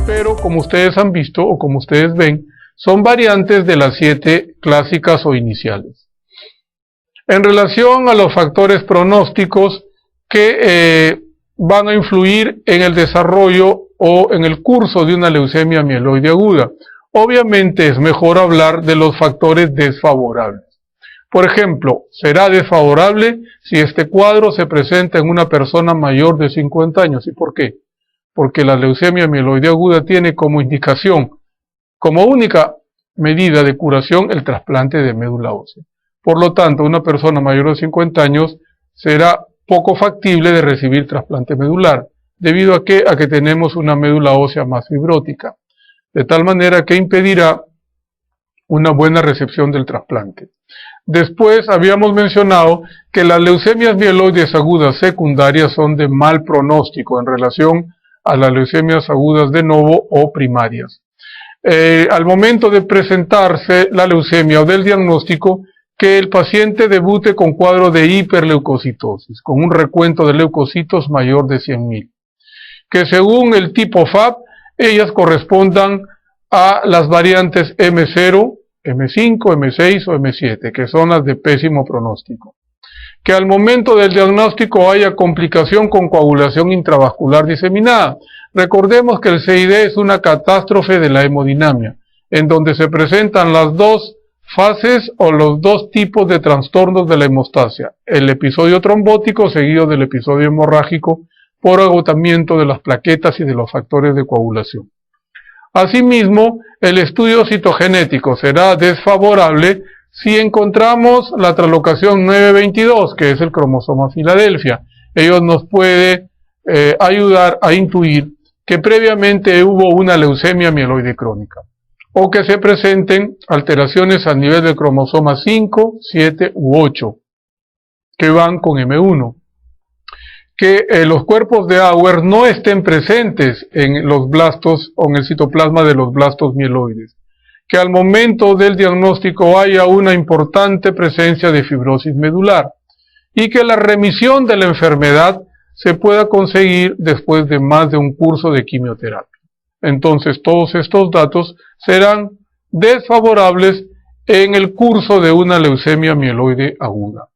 Pero como ustedes han visto o como ustedes ven, son variantes de las 7 clásicas o iniciales. En relación a los factores pronósticos que van a influir en el desarrollo o en el curso de una leucemia mieloide aguda, obviamente es mejor hablar de los factores desfavorables. Por ejemplo, será desfavorable si este cuadro se presenta en una persona mayor de 50 años. ¿Y por qué? Porque la leucemia mieloide aguda tiene como indicación, como única medida de curación, el trasplante de médula ósea. Por lo tanto, una persona mayor de 50 años será poco factible de recibir trasplante medular, debido a que tenemos una médula ósea más fibrótica, de tal manera que impedirá una buena recepción del trasplante. Después habíamos mencionado que las leucemias mieloides agudas secundarias son de mal pronóstico en relación a las leucemias agudas de novo o primarias. Al momento de presentarse la leucemia o del diagnóstico, que el paciente debute con cuadro de hiperleucocitosis, con un recuento de leucocitos mayor de 100.000, que según el tipo FAB, ellas correspondan a las variantes M0, M5, M6 o M7, que son las de pésimo pronóstico. Que al momento del diagnóstico haya complicación con coagulación intravascular diseminada. Recordemos que el CID es una catástrofe de la hemodinamia, en donde se presentan las dos fases o los dos tipos de trastornos de la hemostasia, el episodio trombótico seguido del episodio hemorrágico por agotamiento de las plaquetas y de los factores de coagulación. Asimismo, el estudio citogenético será desfavorable si encontramos la translocación 922, que es el cromosoma Filadelfia. Ello nos puede ayudar a intuir que previamente hubo una leucemia mieloide crónica, o que se presenten alteraciones a nivel del cromosoma 5, 7 u 8, que van con M1. Que los cuerpos de Auer no estén presentes en los blastos o en el citoplasma de los blastos mieloides. Que al momento del diagnóstico haya una importante presencia de fibrosis medular. Y que la remisión de la enfermedad se pueda conseguir después de más de un curso de quimioterapia. Entonces todos estos datos serán desfavorables en el curso de una leucemia mieloide aguda.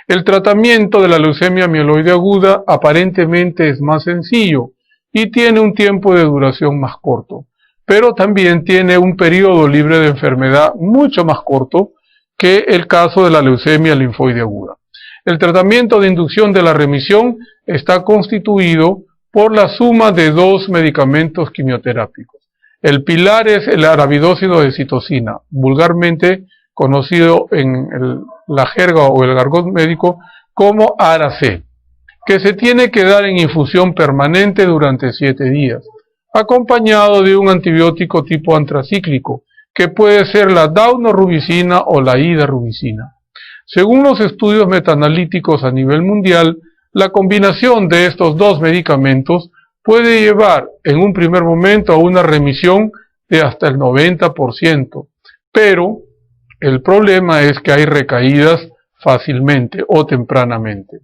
El tratamiento de la leucemia mieloide aguda aparentemente es más sencillo y tiene un tiempo de duración más corto, pero también tiene un periodo libre de enfermedad mucho más corto que el caso de la leucemia linfoide aguda. El tratamiento de inducción de la remisión está constituido por la suma de dos medicamentos quimioterápicos. El pilar es el arabidócido de citosina, vulgarmente conocido en la jerga o el argot médico como ARA-C, que se tiene que dar en infusión permanente durante 7 días, acompañado de un antibiótico tipo antracíclico, que puede ser la daunorubicina o la idarubicina. Según los estudios metaanalíticos a nivel mundial, la combinación de estos dos medicamentos puede llevar en un primer momento a una remisión de hasta el 90%, pero el problema es que hay recaídas fácilmente o tempranamente.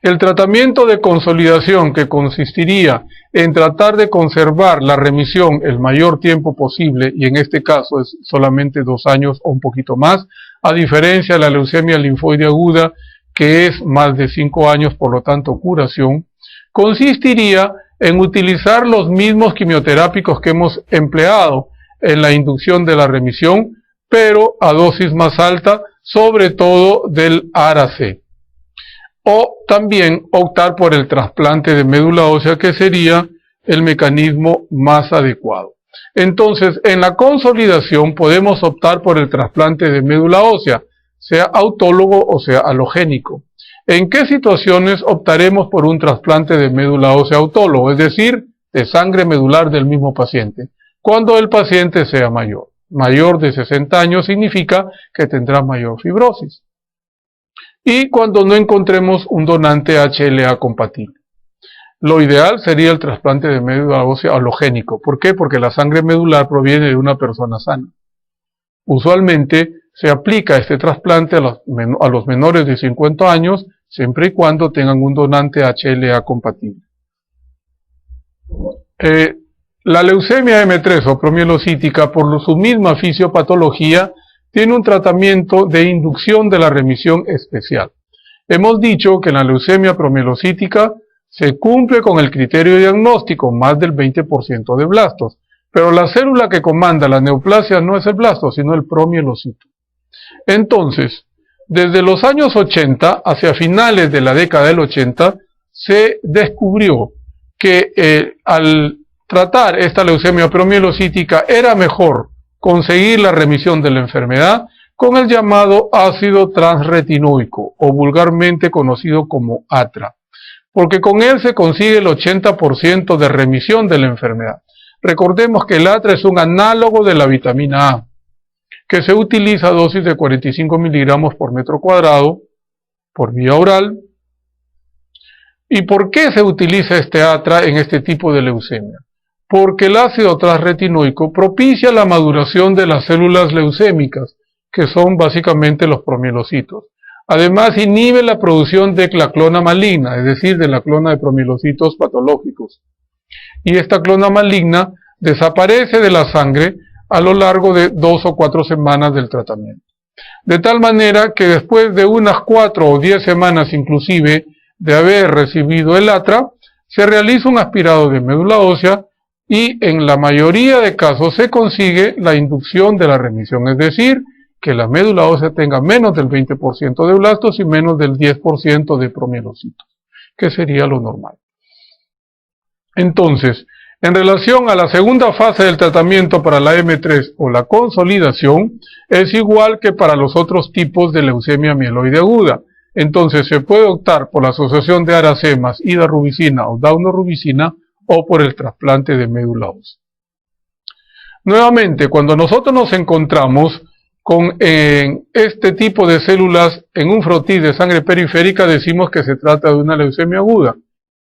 El tratamiento de consolidación, que consistiría en tratar de conservar la remisión el mayor tiempo posible, y en este caso es solamente 2 años o un poquito más, a diferencia de la leucemia linfoide aguda, que es más de 5 años, por lo tanto curación, consistiría en utilizar los mismos quimioterápicos que hemos empleado en la inducción de la remisión, pero a dosis más alta, sobre todo del ARA-C. O también optar por el trasplante de médula ósea, que sería el mecanismo más adecuado. Entonces, en la consolidación podemos optar por el trasplante de médula ósea, sea autólogo o sea alogénico. ¿En qué situaciones optaremos por un trasplante de médula ósea autólogo? Es decir, de sangre medular del mismo paciente, cuando el paciente sea mayor. Mayor de 60 años significa que tendrá mayor fibrosis. Y cuando no encontremos un donante HLA compatible. Lo ideal sería el trasplante de médula ósea alogénico. ¿Por qué? Porque la sangre medular proviene de una persona sana. Usualmente se aplica este trasplante a los menores de 50 años, siempre y cuando tengan un donante HLA compatible. La leucemia M3 o promielocítica, por su misma fisiopatología, tiene un tratamiento de inducción de la remisión especial. Hemos dicho que en la leucemia promielocítica se cumple con el criterio diagnóstico, más del 20% de blastos, pero la célula que comanda la neoplasia no es el blasto, sino el promielocito. Entonces, desde los años 80, hacia finales de la década del 80, se descubrió que al tratar esta leucemia promielocítica era mejor conseguir la remisión de la enfermedad con el llamado ácido transretinoico, o vulgarmente conocido como ATRA, porque con él se consigue el 80% de remisión de la enfermedad. Recordemos que el ATRA es un análogo de la vitamina A, que se utiliza a dosis de 45 miligramos por metro cuadrado por vía oral. ¿Y por qué se utiliza este ATRA en este tipo de leucemia? Porque el ácido transretinoico propicia la maduración de las células leucémicas, que son básicamente los promielocitos. Además, inhibe la producción de la clona maligna, es decir, de la clona de promielocitos patológicos. Y esta clona maligna desaparece de la sangre a lo largo de 2 o 4 semanas del tratamiento. De tal manera que después de unas 4 o 10 semanas inclusive de haber recibido el ATRA, se realiza un aspirado de médula ósea y en la mayoría de casos se consigue la inducción de la remisión, es decir, que la médula ósea tenga menos del 20% de blastos y menos del 10% de promielocitos, que sería lo normal. Entonces, en relación a la segunda fase del tratamiento para la M3 o la consolidación, es igual que para los otros tipos de leucemia mieloide aguda. Entonces se puede optar por la asociación de aracemas, idarubicina o daunorubicina, o por el trasplante de médula ósea. Nuevamente, cuando nosotros nos encontramos con este tipo de células en un frotis de sangre periférica, decimos que se trata de una leucemia aguda.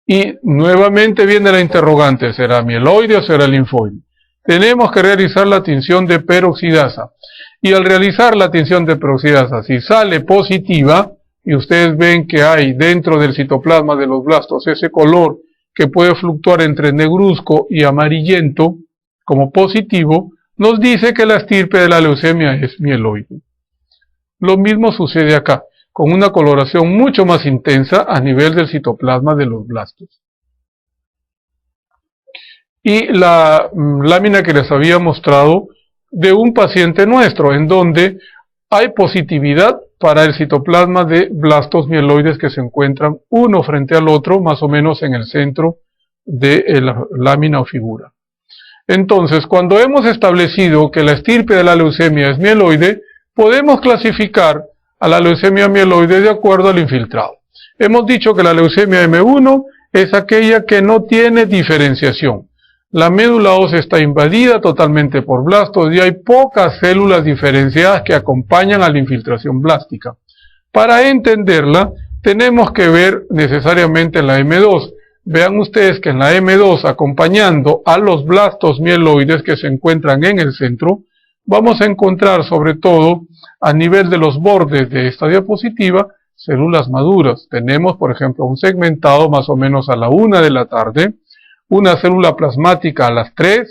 Y nuevamente viene la interrogante, ¿será mieloide o será linfoide? Tenemos que realizar la tinción de peroxidasa. Y al realizar la tinción de peroxidasa, si sale positiva, y ustedes ven que hay dentro del citoplasma de los blastos ese color que puede fluctuar entre negruzco y amarillento como positivo, nos dice que la estirpe de la leucemia es mieloide. Lo mismo sucede acá, con una coloración mucho más intensa a nivel del citoplasma de los blastos. Y la lámina que les había mostrado de un paciente nuestro, en donde hay positividad para el citoplasma de blastos mieloides que se encuentran uno frente al otro, más o menos en el centro de la lámina o figura. Entonces, cuando hemos establecido que la estirpe de la leucemia es mieloide, podemos clasificar a la leucemia mieloide de acuerdo al infiltrado. Hemos dicho que la leucemia M1 es aquella que no tiene diferenciación. La médula ósea está invadida totalmente por blastos y hay pocas células diferenciadas que acompañan a la infiltración blástica. Para entenderla, tenemos que ver necesariamente la M2. Vean ustedes que en la M2, acompañando a los blastos mieloides que se encuentran en el centro, vamos a encontrar sobre todo a nivel de los bordes de esta diapositiva células maduras. Tenemos, por ejemplo, un segmentado más o menos a la 1 de la tarde, una célula plasmática a las 3,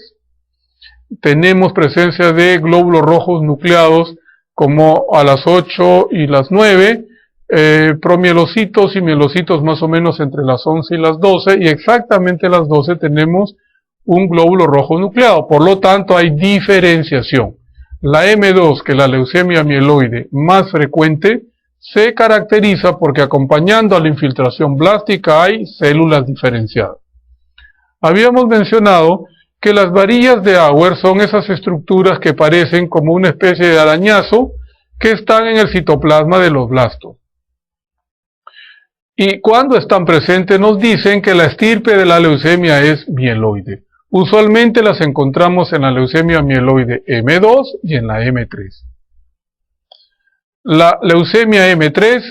tenemos presencia de glóbulos rojos nucleados como a las 8 y las 9, promielocitos y mielocitos más o menos entre las 11 y las 12, y exactamente a las 12 tenemos un glóbulo rojo nucleado. Por lo tanto, hay diferenciación. La M2, que es la leucemia mieloide más frecuente, se caracteriza porque acompañando a la infiltración blástica hay células diferenciadas. Habíamos mencionado que las varillas de Auer son esas estructuras que parecen como una especie de arañazo que están en el citoplasma de los blastos. Y cuando están presentes nos dicen que la estirpe de la leucemia es mieloide. Usualmente las encontramos en la leucemia mieloide M2 y en la M3. La leucemia M3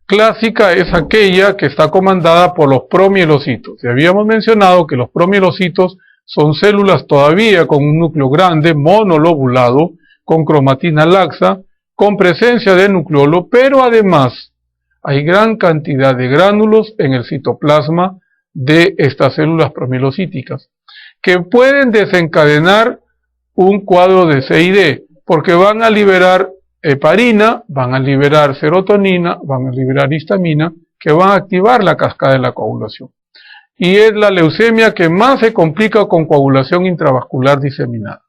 clásica es aquella que está comandada por los promielocitos. Y habíamos mencionado que los promielocitos son células todavía con un núcleo grande, monolobulado, con cromatina laxa, con presencia de nucleolo, pero además hay gran cantidad de gránulos en el citoplasma de estas células promielocíticas, que pueden desencadenar un cuadro de CID, porque van a liberar heparina, van a liberar serotonina, van a liberar histamina, que van a activar la cascada de la coagulación. Y es la leucemia que más se complica con coagulación intravascular diseminada.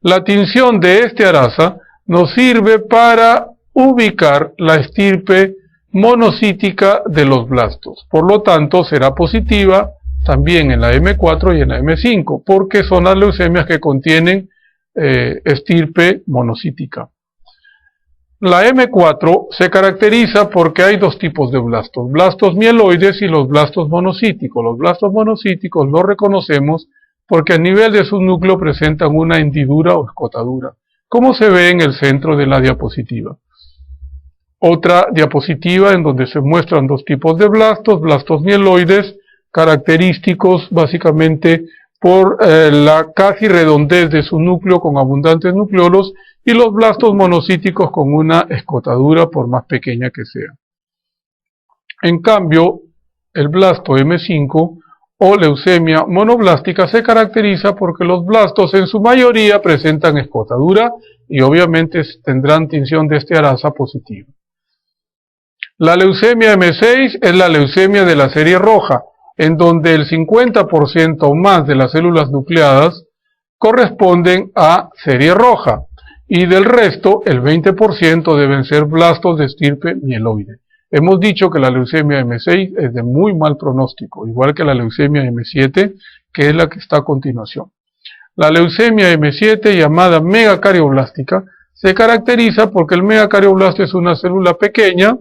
La tinción de este ARASA nos sirve para ubicar la estirpe monocítica de los blastos. Por lo tanto, será positiva también en la M4 y en la M5, porque son las leucemias que contienen estirpe monocítica. La M4 se caracteriza porque hay dos tipos de blastos mieloides y los blastos monocíticos. Los blastos monocíticos los reconocemos porque a nivel de su núcleo presentan una hendidura o escotadura, como se ve en el centro de la diapositiva. Otra diapositiva en donde se muestran dos tipos de blastos mieloides, característicos básicamente por la casi redondez de su núcleo con abundantes nucleolos, y los blastos monocíticos con una escotadura por más pequeña que sea. En cambio, el blasto M5 o leucemia monoblástica se caracteriza porque los blastos en su mayoría presentan escotadura y obviamente tendrán tinción de este ARASA positiva. La leucemia M6 es la leucemia de la serie roja, en donde el 50% o más de las células nucleadas corresponden a serie roja, y del resto el 20% deben ser blastos de estirpe mieloide. Hemos dicho que la leucemia M6 es de muy mal pronóstico, igual que la leucemia M7, que es la que está a continuación. La leucemia M7, llamada megacarioblástica, se caracteriza porque el megacarioblast es una célula pequeña,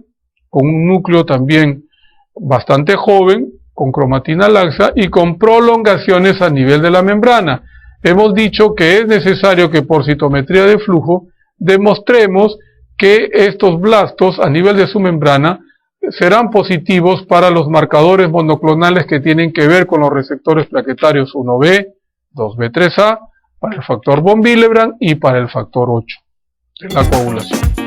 con un núcleo también bastante joven, con cromatina laxa y con prolongaciones a nivel de la membrana. Hemos dicho que es necesario que por citometría de flujo demostremos que estos blastos a nivel de su membrana serán positivos para los marcadores monoclonales que tienen que ver con los receptores plaquetarios 1B, 2B3A, para el factor von Willebrand y para el factor 8 de la coagulación.